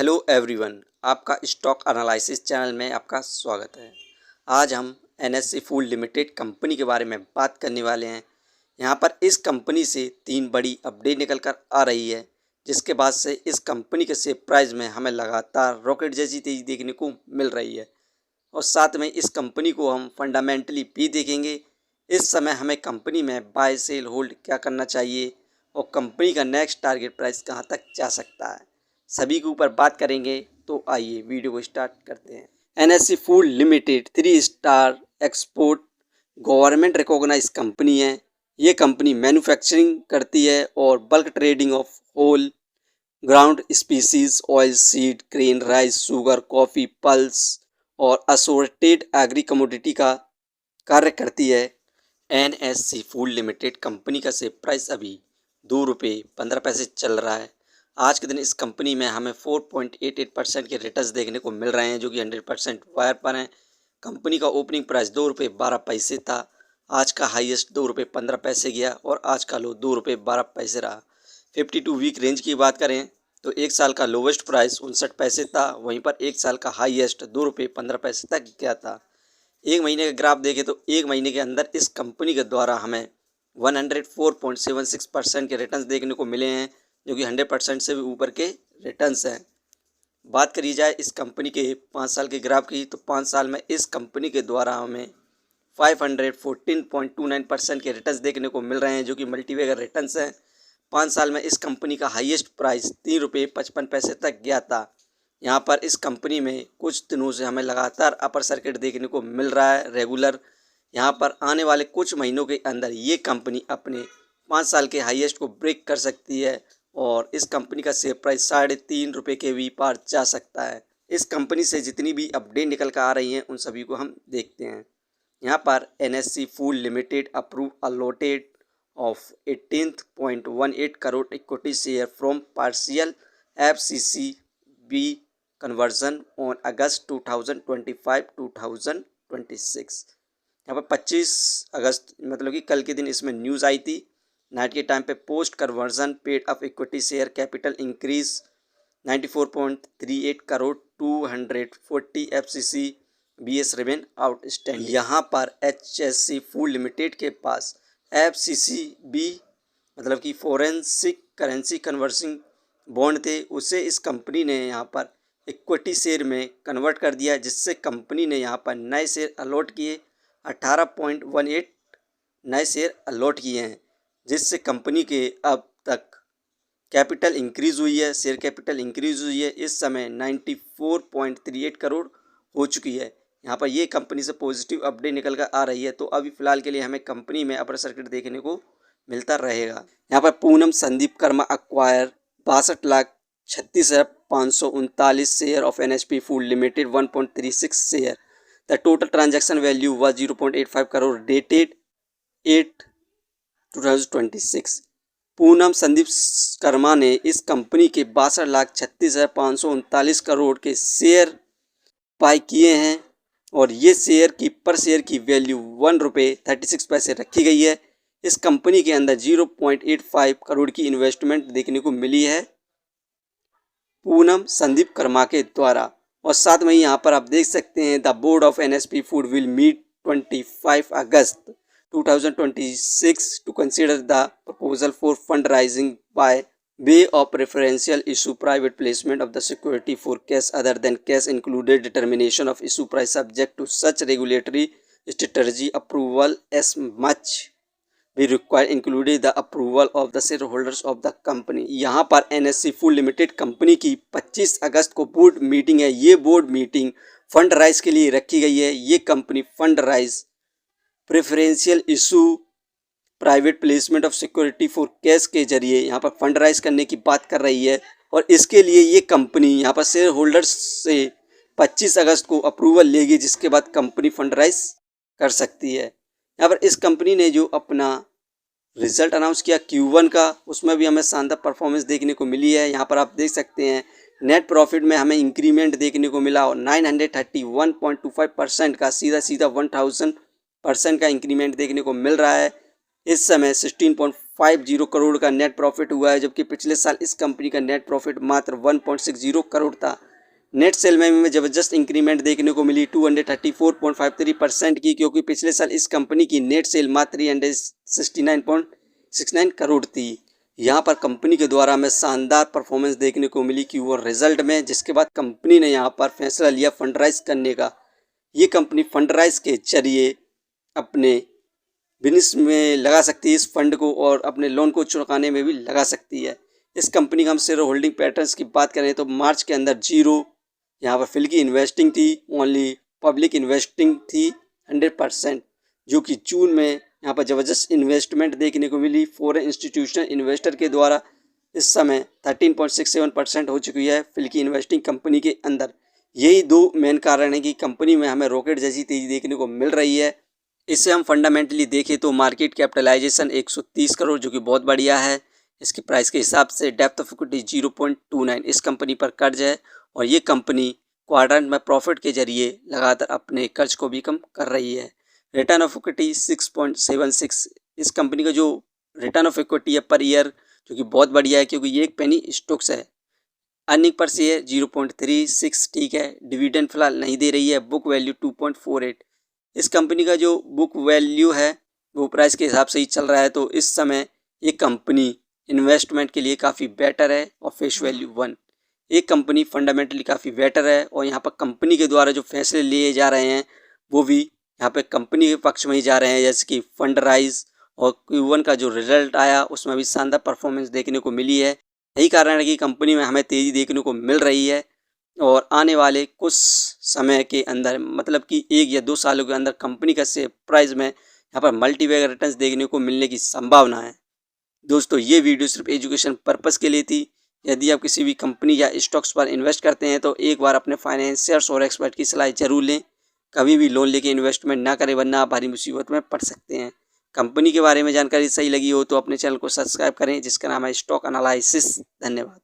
Hello everyone, आपका stock analysis channel में आपका स्वागत है। आज हम एनएससी फूड लिमिटेड कंपनी के बारे में बात करने वाले हैं। यहाँ पर इस कंपनी से 3 बड़ी अपडेट निकल कर आ रही है, जिसके बाद से इस कंपनी के शेयर प्राइस में हमें लगातार रॉकेट जैसी तेज़ी देखने को मिल रही है। और साथ में इस कंपनी को हम फंडामेंटली भी देखेंगे। इस समय हमें कंपनी में बाय सेल होल्ड क्या करना चाहिए और कंपनी का नेक्स्ट टारगेट प्राइस कहाँ तक जा सकता है, सभी के ऊपर बात करेंगे। तो आइए वीडियो को स्टार्ट करते हैं। NSC food limited 3 star export government recognise company है। ये कंपनी मैन्युफैक्चरिंग करती है और bulk trading of whole ground spices, oil seed, grain, rice, sugar, coffee, pulse और असोर्टेड एग्री कमोडिटी का कार्य करती है। एनएससी फूड लिमिटेड कंपनी का शेयर प्राइस अभी ₹2.15 चल रहा है। आज के दिन इस कंपनी में हमें 4.88% के रिटर्न्स देखने को मिल रहे हैं, जो कि 100% वायर पर हैं। कंपनी का ओपनिंग प्राइस ₹2.12 था। आज का हाईएस्ट ₹2.15 गया और आज का लो ₹2.12 रहा। 52 वीक रेंज की बात करें तो एक साल का लोवेस्ट प्राइस 59 पैसे था, वहीं पर एक साल का हाईएस्ट ₹2.15 तक गया था। एक महीने का ग्राफ देखें तो एक महीने के अंदर इस कंपनी के द्वारा हमें 104.76% के रिटर्न्स देखने को मिले हैं, जो कि 100% से भी ऊपर के रिटर्न्स हैं। बात करी जाए इस कंपनी के 5 साल के ग्राफ की, तो 5 साल में इस कंपनी के द्वारा हमें 514.29% के रिटर्न्स देखने को मिल रहे हैं, जो कि मल्टीबैगर रिटर्न्स हैं। 5 साल में इस कंपनी का हाईएस्ट प्राइस ₹3.55 तक गया था। यहाँ पर इस कंपनी में कुछ दिनों से हमें लगातार अपर सर्किट देखने को मिल रहा है रेगुलर। यहाँ पर आने वाले कुछ महीनों के अंदर ये कंपनी अपने 5 साल के हाईएस्ट को ब्रेक कर सकती है और इस कंपनी का शेयर प्राइस ₹3.5 के भी पार जा सकता है। इस कंपनी से जितनी भी अपडेट निकल कर आ रही हैं उन सभी को हम देखते हैं। यहाँ पर NSC food limited approve allotted of 18.18 crore equity share from partial FCCB conversion on August 2025-2026। यहाँ पर 25 अगस्त मतलब कि कल के दिन इसमें न्यूज़ आई थी। नाइट के टाइम पे post conversion paid of equity share capital increase 94.38 crore 240 FCCBs remain outstanding. यहाँ पर HSC फूड लिमिटेड के पास FCCB मतलब कि फोरेंसिक करेंसी कन्वर्सिंग बॉन्ड थे, उसे इस कंपनी ने यहाँ पर इक्विटी शेयर में कन्वर्ट कर दिया, जिससे कंपनी ने यहाँ पर नए शेयर अलॉट किए। 18.18 नए शेयर अलॉट किए हैं, जिससे कंपनी के अब तक कैपिटल इंक्रीज़ हुई है, शेयर कैपिटल इंक्रीज़ हुई है। इस समय 94.38 करोड़ हो चुकी है। यहाँ पर ये कंपनी से पॉजिटिव अपडेट निकल कर आ रही है, तो अभी फ़िलहाल के लिए हमें कंपनी में अपर सर्किट देखने को मिलता रहेगा। यहाँ पर Poonam Sandeep Karma acquire 62,36,539 share of NSP food limited 1.36 share. The total transaction value was 0.85 crore dated 8/2026। Poonam Sandeep Karma ने इस कंपनी के 62,36,539 करोड़ के शेयर बाय किए हैं और ये शेयर की पर शेयर की वैल्यू ₹1.36 रखी गई है। इस कंपनी के अंदर 0.85 करोड़ की इन्वेस्टमेंट देखने को मिली है पूनम संदीप कर्मा के द्वारा। और साथ में यहाँ पर आप देख सकते हैं the board of NSP food will meet 25 August 2026 to consider the proposal for fundraising by way of preferential issue private placement of the security for cash other than cash included determination of issue price subject to such regulatory strategy approval as much be required including the approval of the shareholders of the company। यहाँ पर NSC food limited company की 25 अगस्त को board meeting है। ये board meeting fund rise के लिए रखी गई है। ये company fund rise preferential issue private placement of security for cash के जरिए यहाँ पर फंड राइज करने की बात कर रही है और इसके लिए ये कंपनी यहाँ पर शेयर होल्डर्स से 25 अगस्त को अप्रूवल लेगी, जिसके बाद कंपनी फंड राइज कर सकती है। यहाँ पर इस कंपनी ने जो अपना रिजल्ट अनाउंस किया Q1 का, उसमें भी हमें शानदार परफॉर्मेंस देखने को मिली है। यहाँ पर आप देख सकते हैं नेट प्रॉफिट में हमें इंक्रीमेंट देखने को मिला और 931.25% का सीधा 1000% का इंक्रीमेंट देखने को मिल रहा है। इस समय 16.50 करोड़ का नेट प्रॉफिट हुआ है, जबकि पिछले साल इस कंपनी का नेट प्रॉफिट मात्र 1.60 करोड़ था। नेट सेल में हमें ज़बरदस्त इंक्रीमेंट देखने को मिली 234.53% की, क्योंकि पिछले साल इस कंपनी की नेट सेल मात्र 369.69 करोड़ थी। यहाँ पर कंपनी के द्वारा हमें शानदार परफॉर्मेंस देखने को मिली कि वो रिजल्ट में, जिसके बाद कंपनी ने यहाँ पर फैसला लिया फंड राइज करने का। ये कंपनी फंड राइज के जरिए अपने बिजनेस में लगा सकती है इस फंड को, और अपने लोन को चुकाने में भी लगा सकती है। इस कंपनी का हम शेयर होल्डिंग पैटर्न्स की बात करें तो मार्च के अंदर 0 यहाँ पर फिल की इन्वेस्टिंग थी, ओनली पब्लिक इन्वेस्टिंग थी 100%, जो कि जून में यहाँ पर ज़बरदस्त इन्वेस्टमेंट देखने को मिली फॉरेन इंस्टीट्यूशनल इन्वेस्टर के द्वारा। इस समय 13.67% हो चुकी है फिल की इन्वेस्टिंग कंपनी के अंदर। यही दो मेन कारण है कि कंपनी में हमें रॉकेट जैसी तेज़ी देखने को मिल रही है। इससे हम फंडामेंटली देखें तो मार्केट कैपिटलाइजेशन 130 करोड़, जो कि बहुत बढ़िया है। इसकी प्राइस के हिसाब से डेप्थ ऑफ इक्विटी 0.29, इस कंपनी पर कर्ज है, और ये कंपनी क्वार्टर में प्रॉफिट के जरिए लगातार अपने कर्ज को भी कम कर रही है। रिटर्न ऑफ इक्विटी 6.76, इस कंपनी का जो रिटर्न ऑफ इक्विटी है पर ईयर, जो कि बहुत बढ़िया है, क्योंकि ये एक पेनी स्टॉक्स है। अर्निंग पर शेयर 0.36, ठीक है। डिविडेंड फिलहाल नहीं दे रही है। बुक वैल्यू 2.48, इस कंपनी का जो बुक वैल्यू है वो प्राइस के हिसाब से ही चल रहा है, तो इस समय ये कंपनी इन्वेस्टमेंट के लिए काफ़ी बेटर है। और फेस वैल्यू 1, ये कंपनी फंडामेंटली काफ़ी बेटर है, और यहाँ पर कंपनी के द्वारा जो फैसले लिए जा रहे हैं वो भी यहाँ पे कंपनी के पक्ष में ही जा रहे हैं, जैसे कि फंड राइज, और Q1 का जो रिजल्ट आया उसमें भी शानदार परफॉर्मेंस देखने को मिली है। यही कारण है कि कंपनी में हमें तेज़ी देखने को मिल रही है, और आने वाले कुछ समय के अंदर, मतलब कि 1 या 2 सालों के अंदर, कंपनी का शेयर प्राइस में यहाँ पर मल्टीबैगर रिटर्न्स देखने को मिलने की संभावना है। दोस्तों, ये वीडियो सिर्फ एजुकेशन पर्पस के लिए थी। यदि आप किसी भी कंपनी या स्टॉक्स पर इन्वेस्ट करते हैं तो एक बार अपने फाइनेंशियर्स और एक्सपर्ट की सलाह जरूर लें। कभी भी लोन लेके इन्वेस्टमेंट ना करें, वरना आप भारी मुसीबत में पड़ सकते हैं। कंपनी के बारे में जानकारी सही लगी हो तो अपने चैनल को सब्सक्राइब करें, जिसका नाम है स्टॉक एनालिसिस। धन्यवाद।